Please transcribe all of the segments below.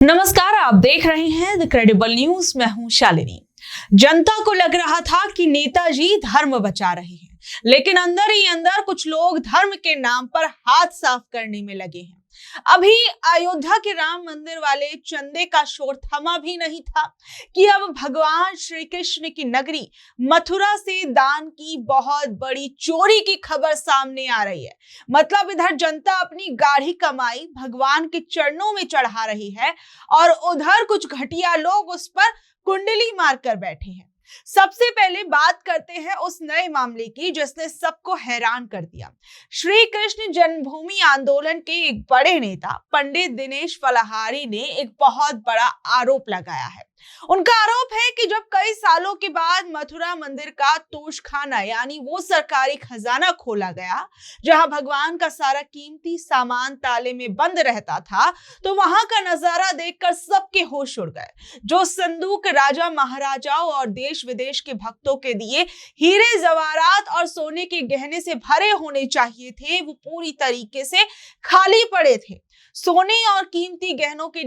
नमस्कार, आप देख रहे हैं द क्रेडिबल न्यूज। मैं हूं शालिनी। जनता को लग रहा था कि नेताजी धर्म बचा रहे हैं, लेकिन अंदर ही अंदर कुछ लोग धर्म के नाम पर हाथ साफ करने में लगे हैं। अभी अयोध्या के राम मंदिर वाले चंदे का शोर थमा भी नहीं था कि अब भगवान श्री कृष्ण की नगरी मथुरा से दान की बहुत बड़ी चोरी की खबर सामने आ रही है। मतलब इधर जनता अपनी गाढ़ी कमाई भगवान के चरणों में चढ़ा रही है और उधर कुछ घटिया लोग उस पर कुंडली मारकर बैठे हैं। सबसे पहले बात करते हैं उस नए मामले की जिसने सबको हैरान कर दिया। श्री कृष्ण जन्मभूमि आंदोलन के एक बड़े नेता पंडित दिनेश फलाहारी ने एक बहुत बड़ा आरोप लगाया है। उनका आरोप है कि जब कई सालों के बाद मथुरा मंदिर का तोशखाना यानी वो सरकारी खजाना खोला गया जहां भगवान का सारा कीमती सामान ताले में बंद रहता था, तो वहां का नजारा देखकर सबके होश उड़ गए। जो संदूक राजा महाराजाओं और देश विदेश के भक्तों के दिए हीरे जवाहरात और सोने के गहने से भरे होने चाहिए थे, वो पूरी तरीके से खाली पड़े थे। सोने और कीमती गहनों के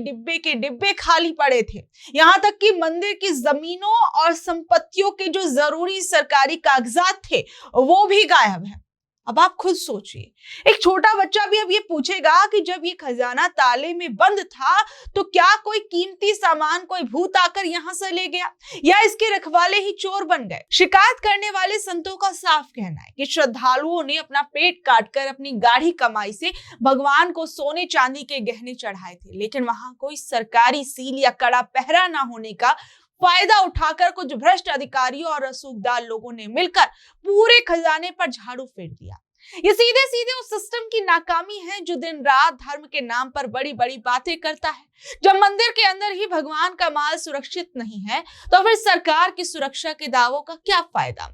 डिब्बे खाली पड़े थे। यहाँ तक कि मंदिर की जमीनों और संपत्तियों के जो जरूरी सरकारी कागजात थे वो भी गायब है। अब आप खुद सोचिए, एक छोटा बच्चा भी अब ये पूछेगा कि जब ये खजाना ताले में बंद था तो क्या कोई कीमती सामान कोई भूत आकर यहाँ से ले गया या इसके रखवाले ही चोर बन गए। शिकायत करने वाले संतों का साफ कहना है कि श्रद्धालुओं ने अपना पेट काटकर अपनी गाढ़ी कमाई से भगवान को सोने चांदी के गहने चढ़ाए थे, लेकिन वहां कोई सरकारी सील या कड़ा पहरा न होने का फायदा उठाकर कुछ भ्रष्ट अधिकारियों और रसूखदार लोगों ने मिलकर पूरे खजाने पर झाड़ू फेर दिया। ये सीधे सीधे उस सिस्टम की नाकामी है जो दिन रात धर्म के नाम पर बड़ी बड़ी बातें करता है। जब मंदिर के अंदर ही भगवान का माल सुरक्षित नहीं है तो फिर सरकार की सुरक्षा के दावों का क्या फायदा।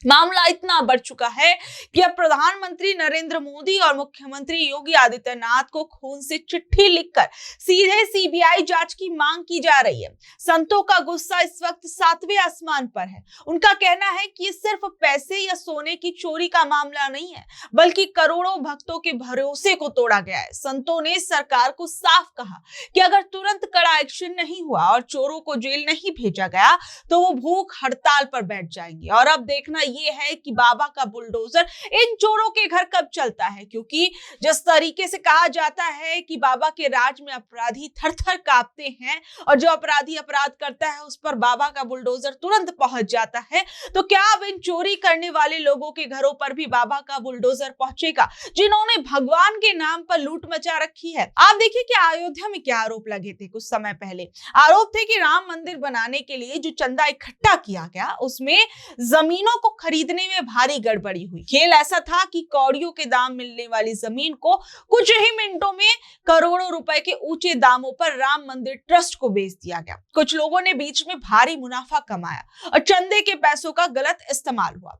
मामला इतना बढ़ चुका है कि अब प्रधानमंत्री नरेंद्र मोदी और मुख्यमंत्री योगी आदित्यनाथ को खून से चिट्ठी लिखकर सीधे सीबीआई जांच की मांग की जा रही है। संतों का गुस्सा इस वक्त 7वें आसमान पर है। उनका कहना है कि ये सिर्फ पैसे या सोने की चोरी का मामला नहीं है, बल्कि करोड़ों भक्तों के भरोसे को तोड़ा गया है। संतों ने सरकार को साफ कहा कि अगर तुरंत कड़ा एक्शन नहीं हुआ और चोरों को जेल नहीं भेजा गया तो वो भूख हड़ताल पर बैठ जाएंगे। और अब देखना ये है कि बाबा का बुलडोजर इन चोरों के घर कब चलता है, क्योंकि जिस तरीके से कहा जाता है कि बाबा के राज में अपराधी थर-थर कांपते हैं और जो अपराधी अपराध करता है उस पर बाबा का बुलडोजर तुरंत पहुंच जाता है, तो क्या अब इन चोरी करने वाले लोगों के घरों पर भी बाबा का बुलडोजर पहुंचेगा जिन्होंने भगवान के नाम पर लूट मचा रखी है। आप देखिए कि अयोध्या में क्या आरोप लगे थे कुछ समय पहले। आरोप थे कि राम मंदिर बनाने के लिए जो चंदा इकट्ठा किया गया उसमें जमीनों को खरीदने में भारी गड़बड़ी हुई। खेल ऐसा था कि कौड़ियों के दाम मिलने वाली जमीन को कुछ ही मिनटों में करोड़ों रुपए के ऊंचे दामों पर राम मंदिर ट्रस्ट को बेच दिया गया। कुछ लोगों ने बीच में भारी मुनाफा कमाया और चंदे के पैसों का गलत इस्तेमाल हुआ।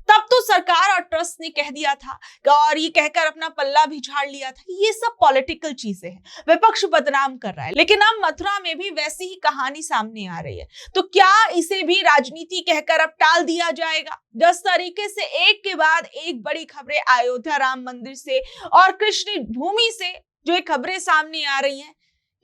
तब तो सरकार और ट्रस्ट ने कह दिया था और ये कहकर अपना पल्ला भी झाड़ लिया था कि ये सब पॉलिटिकल चीजें हैं, विपक्ष बदनाम कर रहा है। लेकिन अब मथुरा में भी वैसी ही कहानी सामने आ रही है, तो क्या इसे भी राजनीति कहकर अब टाल दिया जाएगा। जिस तरीके से एक के बाद एक बड़ी खबरें अयोध्या राम मंदिर से और कृष्ण भूमि से जो खबरें सामने आ रही हैं,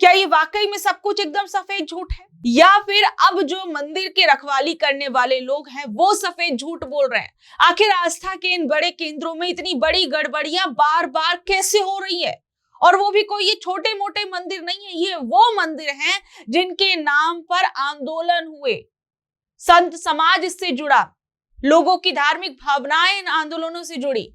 क्या ये वाकई में सब कुछ एकदम सफेद झूठ है या फिर अब जो मंदिर के रखवाली करने वाले लोग हैं वो सफेद झूठ बोल रहे हैं। आखिर आस्था के इन बड़े केंद्रों में इतनी बड़ी गड़बड़ियां बार बार कैसे हो रही है, और वो भी कोई ये छोटे मोटे मंदिर नहीं है, ये वो मंदिर हैं जिनके नाम पर आंदोलन हुए, संत समाज इससे जुड़ा, लोगों की धार्मिक भावनाएं इन आंदोलनों से जुड़ी।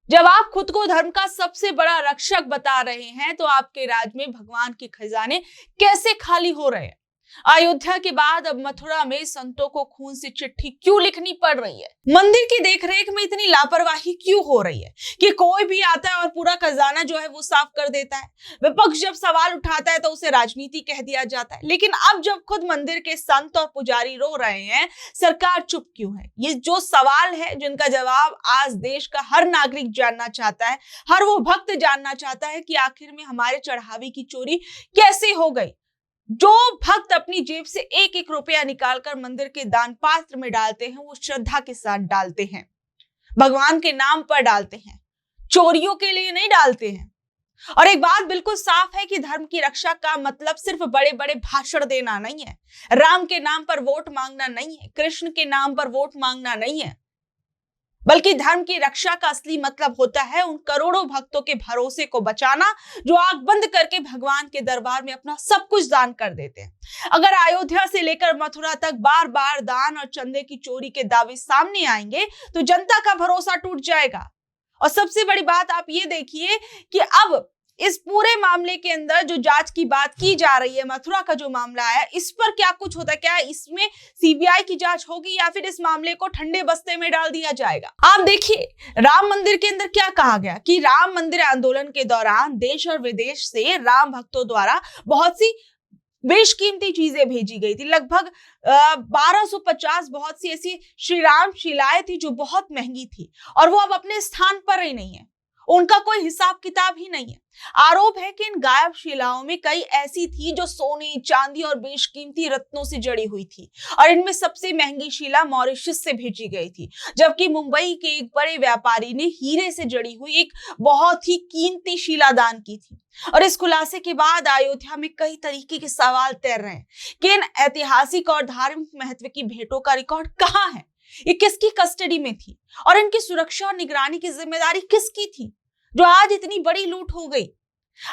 जब आप खुद को धर्म का सबसे बड़ा रक्षक बता रहे हैं तो आपके राज्य में भगवान के खजाने कैसे खाली हो रहे हैं। अयोध्या के बाद अब मथुरा में संतों को खून से चिट्ठी क्यों लिखनी पड़ रही है। मंदिर की देखरेख में इतनी लापरवाही क्यों हो रही है कि कोई भी आता है और पूरा खजाना जो है वो साफ कर देता है। विपक्ष जब सवाल उठाता है तो उसे राजनीति कह दिया जाता है, लेकिन अब जब खुद मंदिर के संत और पुजारी रो रहे हैं, सरकार चुप क्यों है। ये जो सवाल है जिनका जवाब आज देश का हर नागरिक जानना चाहता है, हर वो भक्त जानना चाहता है कि आखिर में हमारे चढ़ावे की चोरी कैसे हो गई। जो भक्त अपनी जेब से एक एक रुपया निकालकर मंदिर के दान पात्र में डालते हैं वो श्रद्धा के साथ डालते हैं, भगवान के नाम पर डालते हैं, चोरियों के लिए नहीं डालते हैं। और एक बात बिल्कुल साफ है कि धर्म की रक्षा का मतलब सिर्फ बड़े बड़े भाषण देना नहीं है, राम के नाम पर वोट मांगना नहीं है, कृष्ण के नाम पर वोट मांगना नहीं है, बल्कि धर्म की रक्षा का असली मतलब होता है उन करोड़ों भक्तों के भरोसे को बचाना जो आंख बंद करके भगवान के दरबार में अपना सब कुछ दान कर देते हैं। अगर अयोध्या से लेकर मथुरा तक बार बार दान और चंदे की चोरी के दावे सामने आएंगे तो जनता का भरोसा टूट जाएगा। और सबसे बड़ी बात आप ये देखिए कि अब इस पूरे मामले के अंदर जो जांच की बात की जा रही है, मथुरा का जो मामला आया, इस पर क्या कुछ होता है? क्या इसमें सीबीआई की जांच होगी या फिर इस मामले को ठंडे बस्ते में डाल दिया जाएगा? आप देखिए, राम मंदिर के अंदर क्या कहा गया कि राम मंदिर आंदोलन के दौरान देश और विदेश से राम भक्तों द्वारा बहुत सी बेशकीमती चीजें भेजी गई थी। लगभग 1250 बहुत सी ऐसी श्री राम शिलाएं थी जो बहुत महंगी थी और वो अब अपने स्थान पर ही नहीं है, उनका कोई हिसाब किताब ही नहीं है। आरोप है कि इन गायब शिलाओं में कई ऐसी थी जो सोने, चांदी और बेशकीमती रत्नों से जड़ी हुई थी और इनमें सबसे महंगी शिला मॉरिशस से भेजी गई थी, जबकि मुंबई के एक बड़े व्यापारी ने हीरे से जड़ी हुई एक बहुत ही कीमती शिला दान की थी। और इस खुलासे के बाद अयोध्या में कई तरीके के सवाल तैर रहे हैं कि इन ऐतिहासिक और धार्मिक महत्व की भेंटों का रिकॉर्ड कहाँ है, ये किसकी कस्टडी में थी और इनकी सुरक्षा और निगरानी की जिम्मेदारी किसकी थी जो आज इतनी बड़ी लूट हो गई।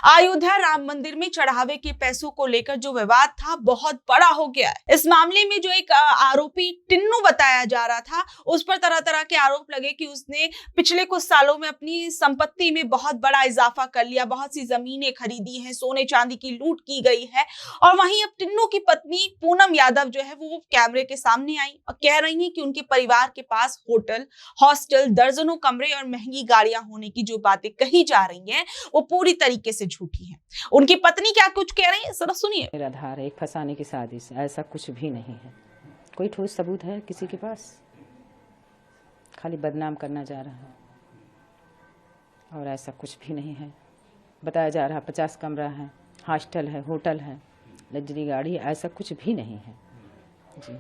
अयोध्या राम मंदिर में चढ़ावे के पैसों को लेकर जो विवाद था बहुत बड़ा हो गया है। इस मामले में जो एक आरोपी टिन्नू बताया जा रहा था, उस पर तरह तरह के आरोप लगे कि उसने पिछले कुछ सालों में अपनी संपत्ति में बहुत बड़ा इजाफा कर लिया, बहुत सी जमीनें खरीदी हैं, सोने चांदी की लूट की गई है। और वहीं अब टिन्नू की पत्नी पूनम यादव जो है वो कैमरे के सामने आई और कह रही है कि उनके परिवार के पास होटल, हॉस्टल, दर्जनों कमरे और महंगी गाड़ियां होने की जो बातें कही जा रही हैं वो पूरी तरीके से झूठी है। उनकी पत्नी क्या कुछ कह रही है, जरा सुनिए। मेरा आधार है एक फंसाने की साजिश, ऐसा कुछ भी नहीं है। कोई ठोस सबूत है किसी के पास? खाली बदनाम करना जा रहा है और ऐसा कुछ भी नहीं है। बताया जा रहा 50 कमरा है, हॉस्टल है, होटल है, लग्जरी गाड़ी है, ऐसा कुछ भी नहीं है जी।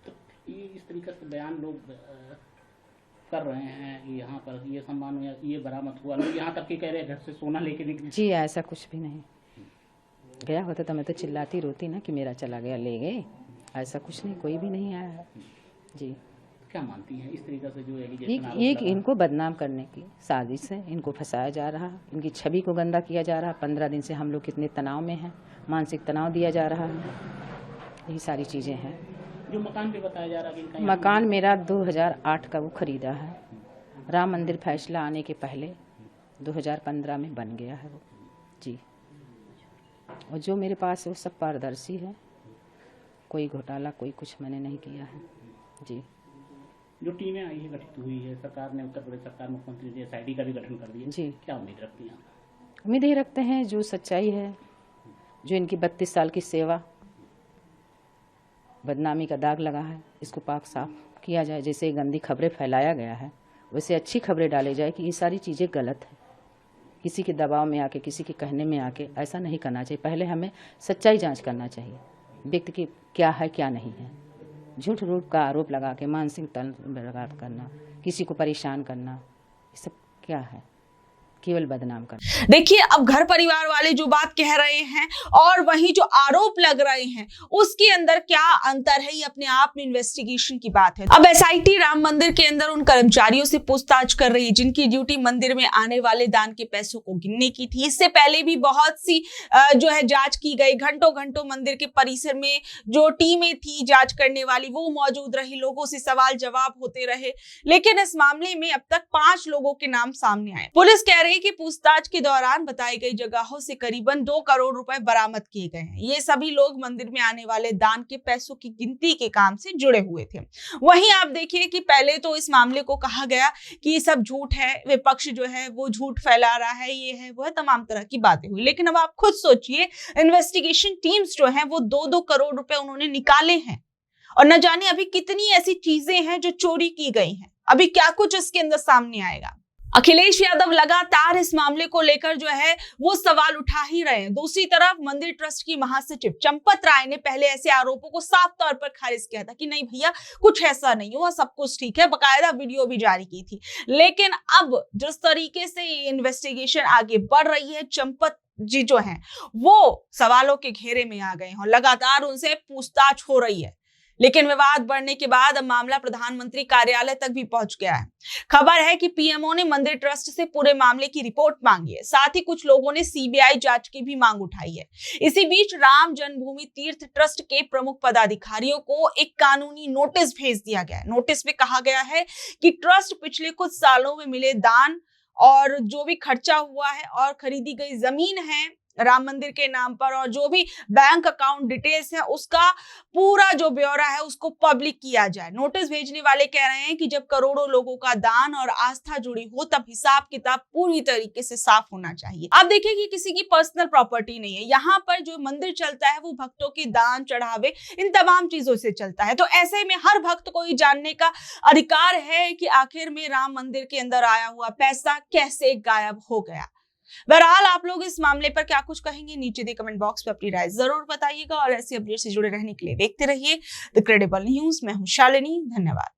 तो ये इस तरीके से बयान लोग कर रहे हैं, यहाँ पर ये सम्मान हुआ, ये बरामद हुआ, लोग यहाँ तक के कह रहे हैं घर से सोना लेके निकले। जी ऐसा कुछ भी नहीं। गया होता तो मैं तो चिल्लाती रोती ना कि मेरा चला गया, ले गए। ऐसा कुछ नहीं, कोई भी नहीं आया है जी। क्या मानती हैं इस तरीके से जो ये इनको बदनाम करने की साजिश है, इनको फंसाया जा रहा है, इनकी छवि को गंदा किया जा रहा है। 15 दिन से हम लोग कितने तनाव में हैं, मानसिक तनाव दिया जा रहा है, यही सारी चीज़ें हैं। जो मकान पे बताया जा रहा है कि मकान मेरा 2008 का वो खरीदा है, राम मंदिर फैसला आने के पहले 2015 में बन गया है वो जी। और जो मेरे पास है वो सब पारदर्शी है, कोई घोटाला कोई कुछ मैंने नहीं किया है जी। जो टीमें आई है गठित हुई है, सरकार ने, उत्तर प्रदेश सरकार, मुख्यमंत्री जी SIT का भी गठन कर दिया जी। क्या उम्मीद रखती हैं? उम्मीद ये रखते हैं जो सच्चाई है, जो इनकी 32 साल की सेवा, बदनामी का दाग लगा है, इसको पाक साफ किया जाए। जैसे गंदी खबरें फैलाया गया है वैसे अच्छी खबरें डाली जाए कि ये सारी चीज़ें गलत है। किसी के दबाव में आके, किसी के कहने में आके ऐसा नहीं करना चाहिए। पहले हमें सच्चाई जांच करना चाहिए, व्यक्ति की क्या है क्या नहीं है। झूठ रूठ का आरोप लगा के मानसिक तनाव करना, किसी को परेशान करना, ये सब क्या है? केवल बदनाम करना। देखिए, अब घर परिवार वाले जो बात कह रहे हैं और वहीं जो आरोप लग रहे हैं उसके अंदर क्या अंतर है, ये अपने आप में इन्वेस्टिगेशन की बात है। अब SIT राम मंदिर के अंदर उन कर्मचारियों से पूछताछ कर रही है जिनकी ड्यूटी मंदिर में आने वाले दान के पैसों को गिनने की थी। इससे पहले भी बहुत सी जो है जांच की गई, घंटों घंटों मंदिर के परिसर में जो टीमें थी जांच करने वाली वो मौजूद रही, लोगों से सवाल जवाब होते रहे, लेकिन इस मामले में अब तक 5 लोगों के नाम सामने आए। पुलिस कह रही कि पूछताछ के दौरान बताई गई जगहों से करीबन 2 करोड़ रुपए बरामद किए गए हैं। ये सभी लोग मंदिर में आने वाले दान के पैसों की गिनती के काम से जुड़े हुए थे। वहीं आप देखिए कि पहले तो इस मामले को कहा गया कि ये सब झूठ है, विपक्ष जो है वो झूठ फैला रहा है, ये है वो है, तमाम तरह की बातें हुई। लेकिन अब आप खुद सोचिए, इन्वेस्टिगेशन टीम्स जो है वो 2-2 करोड़ रुपए उन्होंने निकाले हैं और न जाने अभी कितनी ऐसी चीजें हैं जो चोरी की गई हैं। अभी क्या कुछ इसके अंदर सामने आएगा। अखिलेश यादव लगातार इस मामले को लेकर जो है वो सवाल उठा ही रहे हैं। दूसरी तरफ मंदिर ट्रस्ट की महासचिव चंपत राय ने पहले ऐसे आरोपों को साफ तौर पर खारिज किया था कि नहीं भैया कुछ ऐसा नहीं हुआ, सब कुछ ठीक है, बकायदा वीडियो भी जारी की थी। लेकिन अब जिस तरीके से ये इन्वेस्टिगेशन आगे बढ़ रही है, चंपत जी जो हैं वो सवालों के घेरे में आ गए हैं और लगातार उनसे पूछताछ हो रही है। लेकिन विवाद बढ़ने के बाद अब मामला प्रधानमंत्री कार्यालय तक भी पहुंच गया है। खबर है कि पीएमओ ने मंदिर ट्रस्ट से पूरे मामले की रिपोर्ट मांगी है। साथ ही कुछ लोगों ने सीबीआई जांच की भी मांग उठाई है। इसी बीच राम जन्मभूमि तीर्थ ट्रस्ट के प्रमुख पदाधिकारियों को एक कानूनी नोटिस भेज दिया गया है। नोटिस में कहा गया है कि ट्रस्ट पिछले कुछ सालों में मिले दान और जो भी खर्चा हुआ है और खरीदी गई जमीन है राम मंदिर के नाम पर और जो भी बैंक अकाउंट डिटेल्स है उसका पूरा जो ब्यौरा है उसको पब्लिक किया जाए। नोटिस भेजने वाले कह रहे हैं कि जब करोड़ों लोगों का दान और आस्था जुड़ी हो तब हिसाब किताब पूरी तरीके से साफ होना चाहिए। अब देखिए कि किसी की पर्सनल प्रॉपर्टी नहीं है, यहाँ पर जो मंदिर चलता है वो भक्तों के दान चढ़ावे इन तमाम चीजों से चलता है। तो ऐसे में हर भक्त को ये जानने का अधिकार है कि आखिर में राम मंदिर के अंदर आया हुआ पैसा कैसे गायब हो गया। बहरहाल आप लोग इस मामले पर क्या कुछ कहेंगे, नीचे दे कमेंट बॉक्स में अपनी राय जरूर बताइएगा और ऐसी अपडेट से जुड़े रहने के लिए देखते रहिए द क्रेडिबल न्यूज। मैं हूं शालिनी, धन्यवाद।